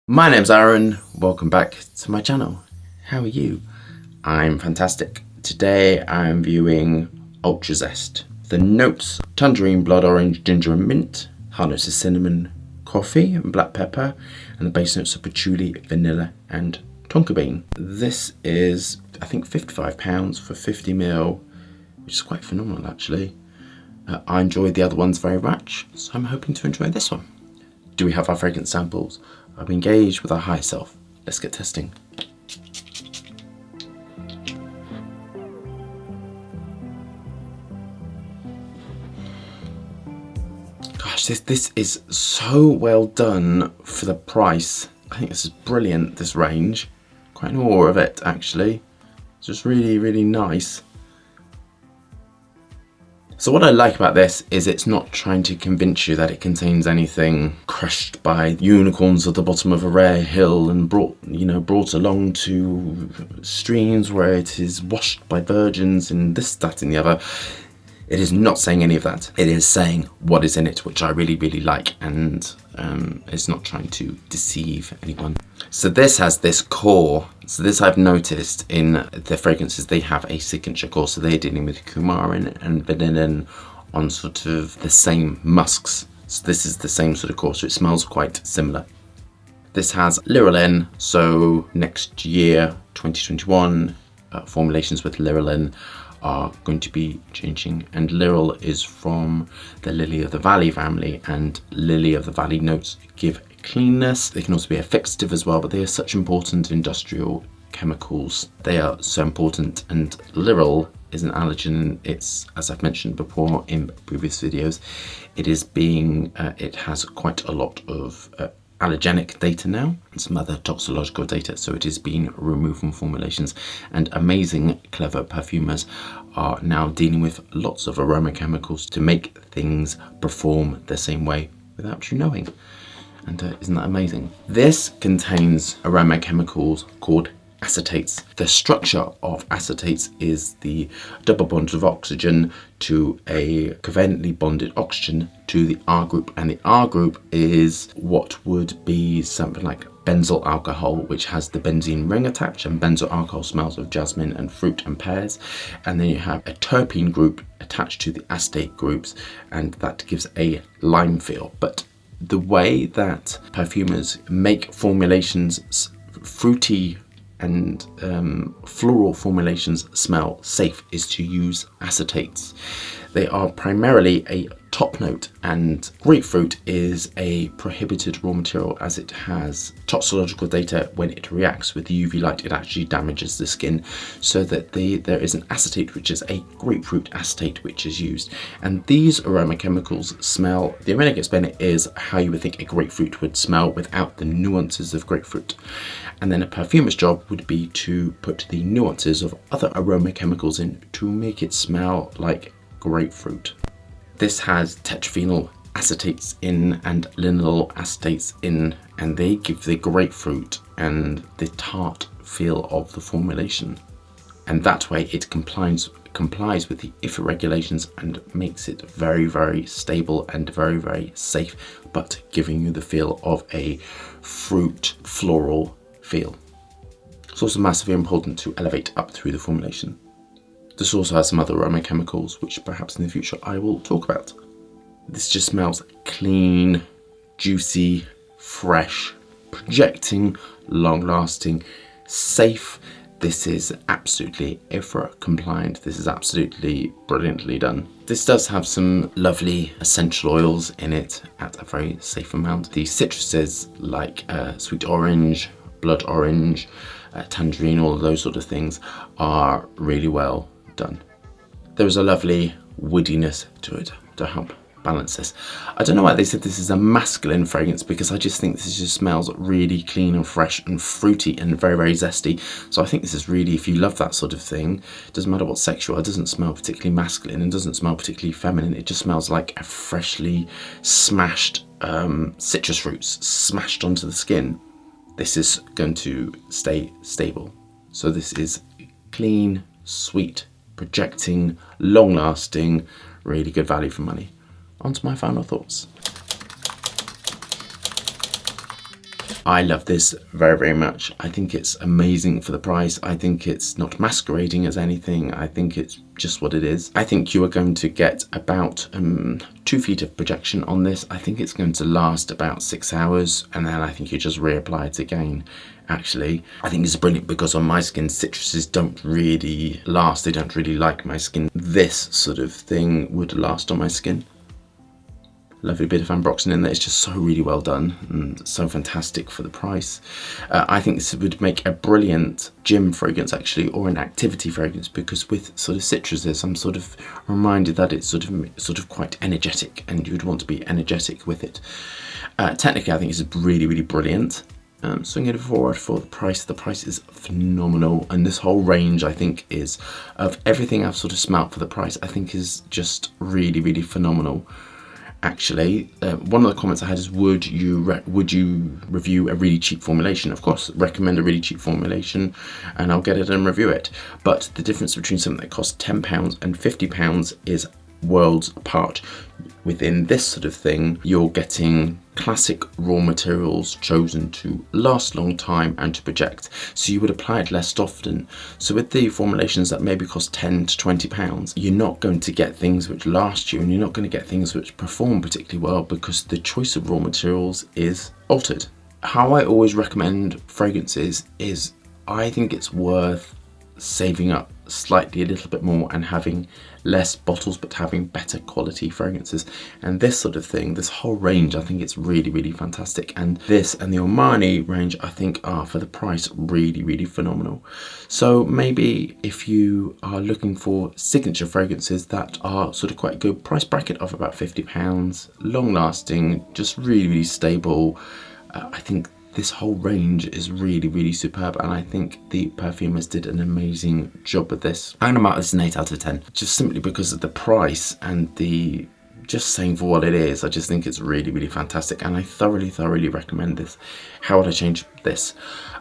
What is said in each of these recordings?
My name's Aaron, welcome back to my channel. How are you? I'm fantastic. Today I'm viewing UltraZest. The notes: tangerine, blood orange, ginger and mint. Heart notes are cinnamon, coffee and black pepper. And the base notes are patchouli, vanilla and tonka bean. This is, I think, £55 for 50ml, which is quite phenomenal actually. I enjoyed the other ones very much, so I'm hoping to enjoy this one. Do we have our fragrance samples? I'm engaged with our higher self. Let's get testing. Gosh, this is so well done for the price. I think this is brilliant, this range. Quite in awe of it actually. It's just really, really nice. So what I like about this is it's not trying to convince you that it contains anything crushed by unicorns at the bottom of a rare hill and brought along to streams where it is washed by virgins and this, that and the other. It is not saying any of that. It is saying what is in it, which I really, really like, and it's not trying to deceive anyone. So this has this core. So this I've noticed in the fragrances, they have a signature core. So they're dealing with coumarin and vanillin on sort of the same musks. So this is the same sort of core, so it smells quite similar. This has Lirolin, so next year, 2021, formulations with Lirolin are going to be changing, and Lirol is from the Lily of the Valley family, and Lily of the Valley notes give cleanness. They can also be a fixative as well, but they are such important industrial chemicals. They are so important, and Lirol is an allergen. It's, as I've mentioned before in previous videos, it has quite a lot of allergenic data now and some other toxicological data, so it is being removed from formulations, and amazing clever perfumers are now dealing with lots of aroma chemicals to make things perform the same way without you knowing. And isn't that amazing? This contains aroma chemicals called acetates. The structure of acetates is the double bond of oxygen to a covalently bonded oxygen to the R group, and the R group is what would be something like benzyl alcohol, which has the benzene ring attached, and benzyl alcohol smells of jasmine and fruit and pears. And then you have a terpene group attached to the acetate groups, and that gives a lime feel. But the way that perfumers make formulations fruity and floral formulations smell safe is to use acetates. They are primarily a top note, and grapefruit is a prohibited raw material as it has toxicological data. When it reacts with UV light, it actually damages the skin, so that there is an acetate, which is a grapefruit acetate, which is used. And these aroma chemicals smell, the way it gets better is how you would think a grapefruit would smell without the nuances of grapefruit. And then a perfumer's job would be to put the nuances of other aroma chemicals in to make it smell like grapefruit. This has tetraphenyl acetates in and linalool acetates in, and they give the grapefruit and the tart feel of the formulation. And that way it complies with the IFA regulations and makes it very, very stable and very, very safe, but giving you the feel of a fruit floral feel. It's also massively important to elevate up through the formulation. This also has some other aroma chemicals, which perhaps in the future I will talk about. This just smells clean, juicy, fresh, projecting, long-lasting, safe. This is absolutely IFRA compliant. This is absolutely brilliantly done. This does have some lovely essential oils in it at a very safe amount. The citruses like sweet orange, blood orange, tangerine, all of those sort of things are really well done. There is a lovely woodiness to it to help balance this. I don't know why they said this is a masculine fragrance, because I just think this just smells really clean and fresh and fruity and very, very zesty. So I think this is really, if you love that sort of thing, it doesn't matter what sex you are, it doesn't smell particularly masculine and doesn't smell particularly feminine. It just smells like a freshly smashed citrus fruits smashed onto the skin. This is going to stay stable. So this is clean, sweet, projecting, long-lasting, really good value for money. On to my final thoughts. I love this very, very much. I think it's amazing for the price. I think it's not masquerading as anything. I think it's just what it is. I think you are going to get about 2 feet of projection on this. I think it's going to last about 6 hours, and then I think you just reapply it again. Actually, I think it's brilliant because on my skin, citruses don't really last. They don't really like my skin. This sort of thing would last on my skin. Lovely bit of ambroxan in there. It's just so really well done and so fantastic for the price. I think this would make a brilliant gym fragrance actually, or an activity fragrance, because with sort of citruses, I'm sort of reminded that it's sort of quite energetic, and you'd want to be energetic with it. Technically, I think it's really, really brilliant. Swinging it forward for the price. The price is phenomenal, and this whole range, I think, is of everything I've sort of smelt for the price, I think is just really, really phenomenal. Actually, one of the comments I had is, would you review a really cheap formulation? Of course, recommend a really cheap formulation, and I'll get it and review it. But the difference between something that costs £10 and £50 is worlds apart. Within this sort of thing, you're getting classic raw materials chosen to last a long time and to project, so you would apply it less often. So with the formulations that maybe cost £10 to £20, you're not going to get things which last you, and you're not going to get things which perform particularly well, because the choice of raw materials is altered. How I always recommend fragrances is, I think it's worth saving up slightly a little bit more and having less bottles but having better quality fragrances. And this sort of thing, this whole range, I think it's really, really fantastic. And this and the Armani range, I think, are for the price really, really phenomenal. So maybe if you are looking for signature fragrances that are sort of quite good price bracket of about £50, long lasting, just really, really stable, I think this whole range is really, really superb, and I think the perfumers did an amazing job with this. I'm gonna mark this an 8 out of 10, just simply because of the price and the just saying for what it is. I just think it's really, really fantastic, and I thoroughly, thoroughly recommend this. How would I change this?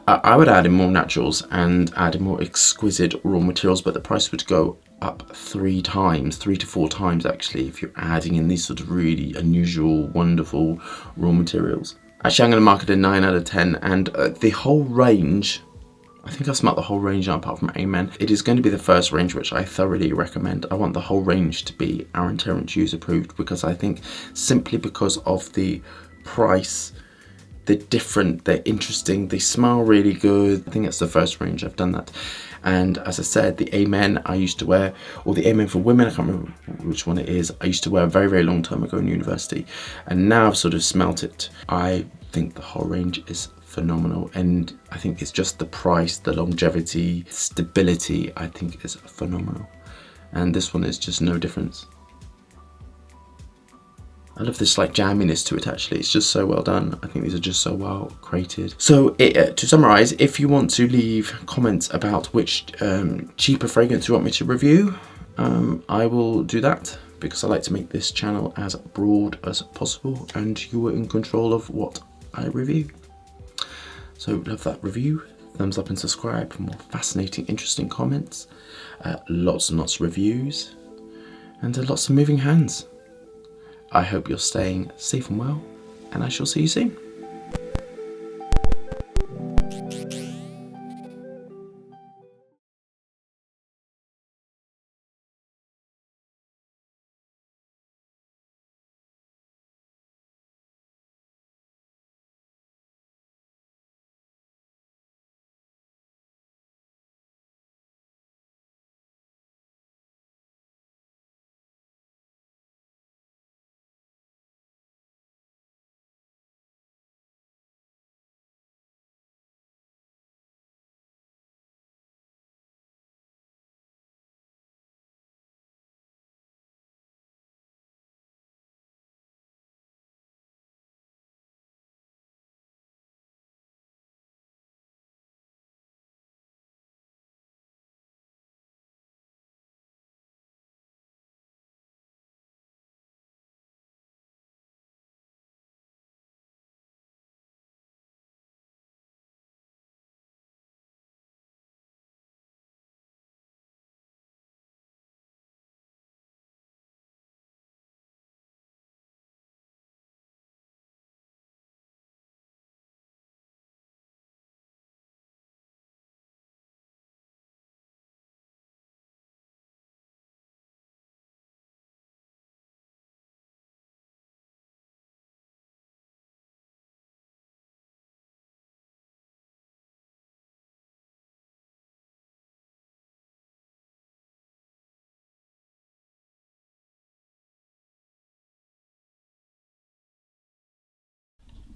I would add in more naturals and add in more exquisite raw materials, but the price would go up 3 to 4 times actually, if you're adding in these sort of really unusual, wonderful raw materials. Actually, I'm going to mark it a 9 out of 10, and the whole range, I think I've smelt the whole range now apart from Amen. It is going to be the first range which I thoroughly recommend. I want the whole range to be Terence Hughes approved, because I think simply because of the price, they're different, they're interesting, they smell really good. I think it's the first range I've done that. And as I said, the Amen I used to wear, or the Amen for women, I can't remember which one it is, I used to wear a very, very long time ago in university, and now I've sort of smelt it. I think the whole range is phenomenal, and I think it's just the price, the longevity, stability, I think is phenomenal. And this one is just no difference. I love this like jamminess to it actually, it's just so well done. I think these are just so well created. So to summarise, if you want to leave comments about which cheaper fragrance you want me to review, I will do that, because I like to make this channel as broad as possible, and you are in control of what I review. So love that review, thumbs up and subscribe for more fascinating, interesting comments, lots and lots of reviews, and lots of moving hands. I hope you're staying safe and well, and I shall see you soon.